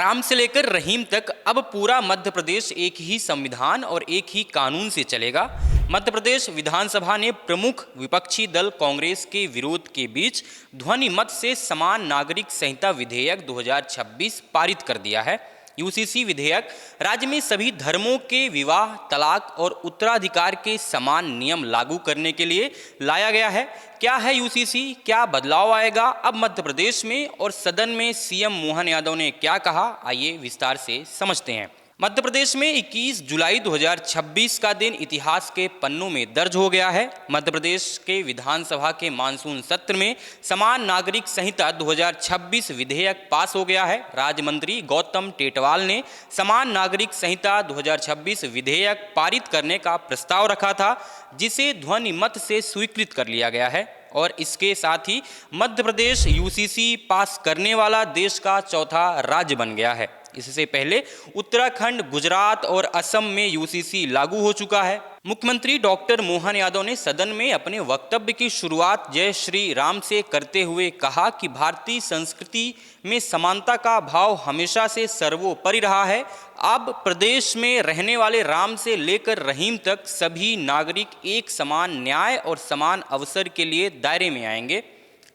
राम से लेकर रहीम तक अब पूरा मध्य प्रदेश एक ही संविधान और एक ही कानून से चलेगा। मध्य प्रदेश विधानसभा ने प्रमुख विपक्षी दल कांग्रेस के विरोध के बीच ध्वनि मत से समान नागरिक संहिता विधेयक 2026 पारित कर दिया है। यूसीसी विधेयक राज्य में सभी धर्मों के विवाह, तलाक और उत्तराधिकार के समान नियम लागू करने के लिए लाया गया है। क्या है यूसीसी, क्या बदलाव आएगा अब मध्य प्रदेश में, और सदन में सीएम मोहन यादव ने क्या कहा, आइए विस्तार से समझते हैं। मध्य प्रदेश में 21 जुलाई 2026 का दिन इतिहास के पन्नों में दर्ज हो गया है। मध्य प्रदेश के विधानसभा के मानसून सत्र में समान नागरिक संहिता 2026 विधेयक पास हो गया है। राज्य मंत्री गौतम टेटवाल ने समान नागरिक संहिता 2026 विधेयक पारित करने का प्रस्ताव रखा था, जिसे ध्वनि मत से स्वीकृत कर लिया गया है और इसके साथ ही मध्य प्रदेश यूसीसी पास करने वाला देश का चौथा राज्य बन गया है। इससे पहले उत्तराखंड, गुजरात और असम में यूसीसी लागू हो चुका है। मुख्यमंत्री डॉक्टर मोहन यादव ने सदन में अपने वक्तव्य की शुरुआत जय श्री राम से करते हुए कहा कि भारतीय संस्कृति में समानता का भाव हमेशा से सर्वोपरि रहा है। अब प्रदेश में रहने वाले राम से लेकर रहीम तक सभी नागरिक एक समान न्याय और समान अवसर के लिए दायरे में आएंगे।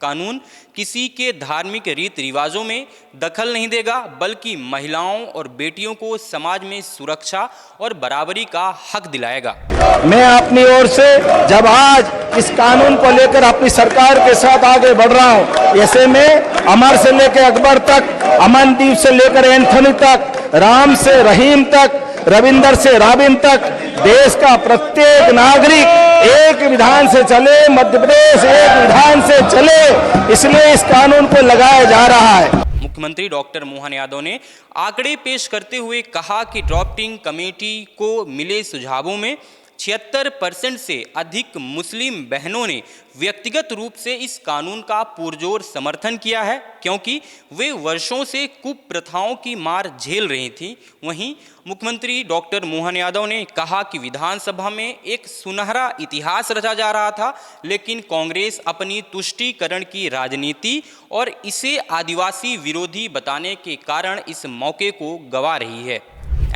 कानून किसी के धार्मिक रीति रिवाजों में दखल नहीं देगा, बल्कि महिलाओं और बेटियों को समाज में सुरक्षा और बराबरी का हक दिलाएगा। मैं अपनी ओर से जब आज इस कानून को लेकर अपनी सरकार के साथ आगे बढ़ रहा हूं, ऐसे में अमर से लेकर अकबर तक, अमनदीप से लेकर एंथनी तक, राम से रहीम तक, रविंदर से राबिन तक, देश का प्रत्येक नागरिक एक विधान से चले, मध्य प्रदेश एक विधान से चले, इसलिए इस कानून को लगाया जा रहा है। मुख्यमंत्री डॉक्टर मोहन यादव ने आंकड़े पेश करते हुए कहा कि ड्राफ्टिंग कमेटी को मिले सुझावों में 76% से अधिक मुस्लिम बहनों ने व्यक्तिगत रूप से इस कानून का पुरजोर समर्थन किया है, क्योंकि वे वर्षों से कुप्रथाओं की मार झेल रही थीं। वहीं मुख्यमंत्री डॉक्टर मोहन यादव ने कहा कि विधानसभा में एक सुनहरा इतिहास रचा जा रहा था, लेकिन कांग्रेस अपनी तुष्टीकरण की राजनीति और इसे आदिवासी विरोधी बताने के कारण इस मौके को गंवा रही है।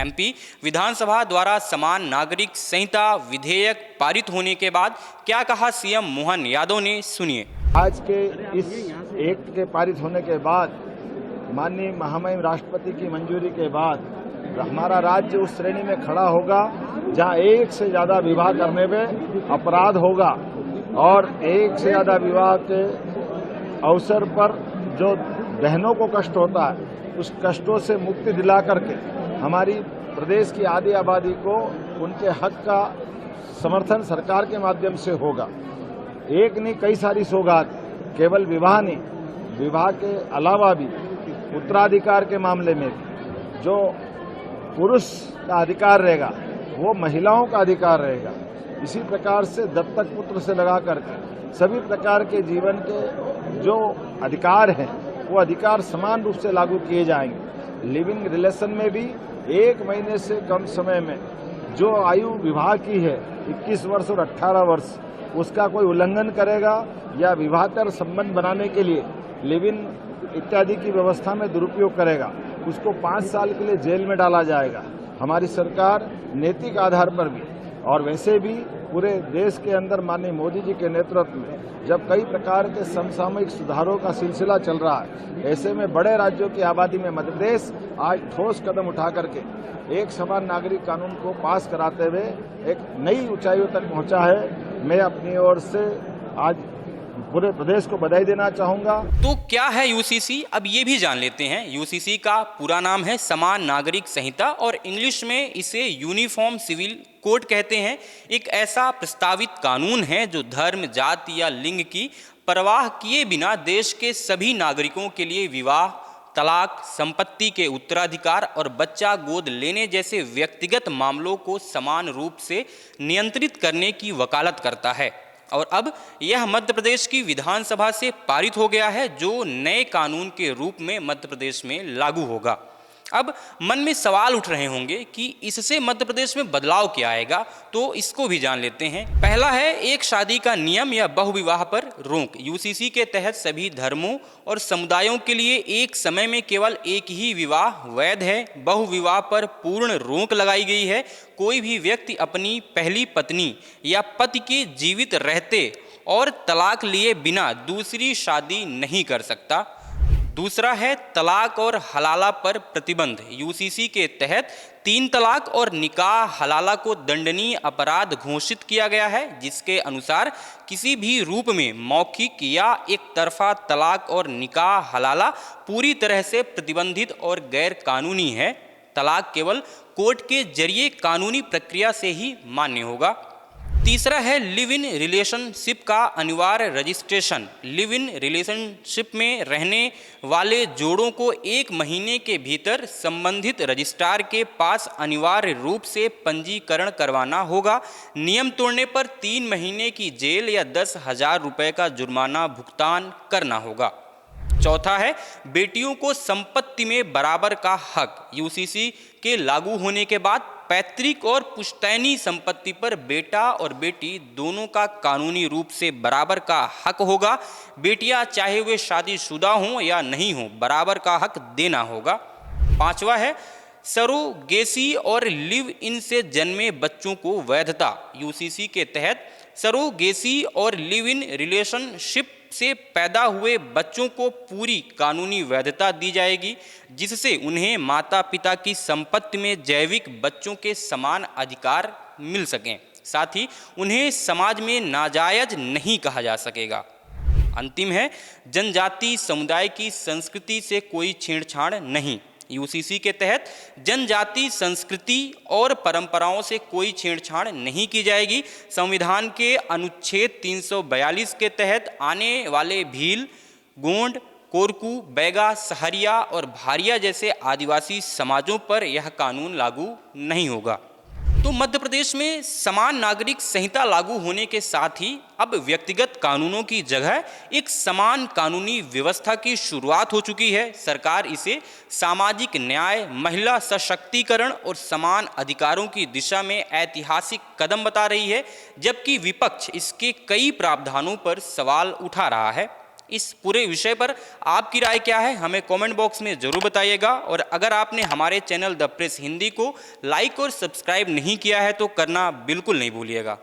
एमपी विधानसभा द्वारा समान नागरिक संहिता विधेयक पारित होने के बाद क्या कहा सीएम मोहन यादव ने, सुनिए। आज के इस एक्ट के पारित होने के बाद, माननीय महामहिम राष्ट्रपति की मंजूरी के बाद, हमारा राज्य उस श्रेणी में खड़ा होगा जहां एक से ज्यादा विवाह करने में अपराध होगा और एक से ज्यादा विवाह के अवसर पर जो बहनों को कष्ट होता है, उस कष्टों से मुक्ति दिला करके हमारी प्रदेश की आधी आबादी को उनके हक का समर्थन सरकार के माध्यम से होगा। एक नहीं, कई सारी सौगात, केवल विवाह नहीं, विवाह के अलावा भी उत्तराधिकार के मामले में भी जो पुरुष का अधिकार रहेगा वो महिलाओं का अधिकार रहेगा। इसी प्रकार से दत्तक पुत्र से लगा करके सभी प्रकार के जीवन के जो अधिकार हैं वो अधिकार समान रूप से लागू किए जाएंगे। लिविंग रिलेशन में भी 1 महीने से कम समय में जो आयु विवाह की है 21 वर्ष और 18 वर्ष, उसका कोई उल्लंघन करेगा या विवाहेतर संबंध बनाने के लिए लिव इन इत्यादि की व्यवस्था में दुरुपयोग करेगा, उसको 5 साल के लिए जेल में डाला जाएगा। हमारी सरकार नैतिक आधार पर भी और वैसे भी पूरे देश के अंदर माननीय मोदी जी के नेतृत्व में जब कई प्रकार के समसामयिक सुधारों का सिलसिला चल रहा है, ऐसे में बड़े राज्यों की आबादी में मध्य प्रदेश आज ठोस कदम उठा करके एक समान नागरिक कानून को पास कराते हुए एक नई ऊंचाइयों तक पहुंचा है। मैं अपनी ओर से आज पूरे प्रदेश को बधाई देना चाहूंगा। तो क्या है यूसीसी, अब ये भी जान लेते हैं। यूसीसी का पूरा नाम है समान नागरिक संहिता और इंग्लिश में इसे यूनिफॉर्म सिविल कोड कहते हैं। एक ऐसा प्रस्तावित कानून है जो धर्म, जाति या लिंग की परवाह किए बिना देश के सभी नागरिकों के लिए विवाह, तलाक, संपत्ति के उत्तराधिकार और बच्चा गोद लेने जैसे व्यक्तिगत मामलों को समान रूप से नियंत्रित करने की वकालत करता है। और अब यह मध्य प्रदेश की विधानसभा से पारित हो गया है, जो नए कानून के रूप में मध्य प्रदेश में लागू होगा। अब मन में सवाल उठ रहे होंगे कि इससे मध्य प्रदेश में बदलाव क्या आएगा, तो इसको भी जान लेते हैं। पहला है एक शादी का नियम या बहुविवाह पर रोक। यूसीसी के तहत सभी धर्मों और समुदायों के लिए एक समय में केवल एक ही विवाह वैध है। बहुविवाह पर पूर्ण रोक लगाई गई है। कोई भी व्यक्ति अपनी पहली पत्नी या पति के जीवित रहते और तलाक लिए बिना दूसरी शादी नहीं कर सकता। दूसरा है तलाक और हलाला पर प्रतिबंध। यूसीसी के तहत 3 तलाक और निकाह हलाला को दंडनीय अपराध घोषित किया गया है, जिसके अनुसार किसी भी रूप में मौखिक या एक तरफा तलाक और निकाह हलाला पूरी तरह से प्रतिबंधित और गैर कानूनी है। तलाक केवल कोर्ट के जरिए कानूनी प्रक्रिया से ही मान्य होगा। तीसरा है लिव इन रिलेशनशिप का अनिवार्य रजिस्ट्रेशन। लिव इन रिलेशनशिप में रहने वाले जोड़ों को 1 महीने के भीतर संबंधित रजिस्ट्रार के पास अनिवार्य रूप से पंजीकरण करवाना होगा। नियम तोड़ने पर 3 महीने की जेल या 10,000 रुपये का जुर्माना भुगतान करना होगा। चौथा है बेटियों को संपत्ति में बराबर का हक। यूसीसी के लागू होने के बाद पैतृक और पुश्तैनी संपत्ति पर बेटा और बेटी दोनों का कानूनी रूप से बराबर का हक होगा। बेटियां चाहे वे शादीशुदा हों या नहीं हों, बराबर का हक देना होगा। पांचवा है सरोगेसी और लिव इन से जन्मे बच्चों को वैधता। यूसीसी के तहत सरोगेसी और लिव इन रिलेशनशिप से पैदा हुए बच्चों को पूरी कानूनी वैधता दी जाएगी, जिससे उन्हें माता पिता की संपत्ति में जैविक बच्चों के समान अधिकार मिल सकें। साथ ही उन्हें समाज में नाजायज नहीं कहा जा सकेगा। अंतिम है जनजाति समुदाय की संस्कृति से कोई छेड़छाड़ नहीं। यूसीसी के तहत जनजाति संस्कृति और परंपराओं से कोई छेड़छाड़ नहीं की जाएगी। संविधान के अनुच्छेद 342 के तहत आने वाले भील, गोंड, कोरकू, बैगा, सहरिया और भारिया जैसे आदिवासी समाजों पर यह कानून लागू नहीं होगा। तो मध्य प्रदेश में समान नागरिक संहिता लागू होने के साथ ही अब व्यक्तिगत कानूनों की जगह एक समान कानूनी व्यवस्था की शुरुआत हो चुकी है। सरकार इसे सामाजिक न्याय, महिला सशक्तिकरण और समान अधिकारों की दिशा में ऐतिहासिक कदम बता रही है, जबकि विपक्ष इसके कई प्रावधानों पर सवाल उठा रहा है। इस पूरे विषय पर आपकी राय क्या है, हमें कमेंट बॉक्स में ज़रूर बताइएगा। और अगर आपने हमारे चैनल द प्रेस हिंदी को लाइक और सब्सक्राइब नहीं किया है तो करना बिल्कुल नहीं भूलिएगा।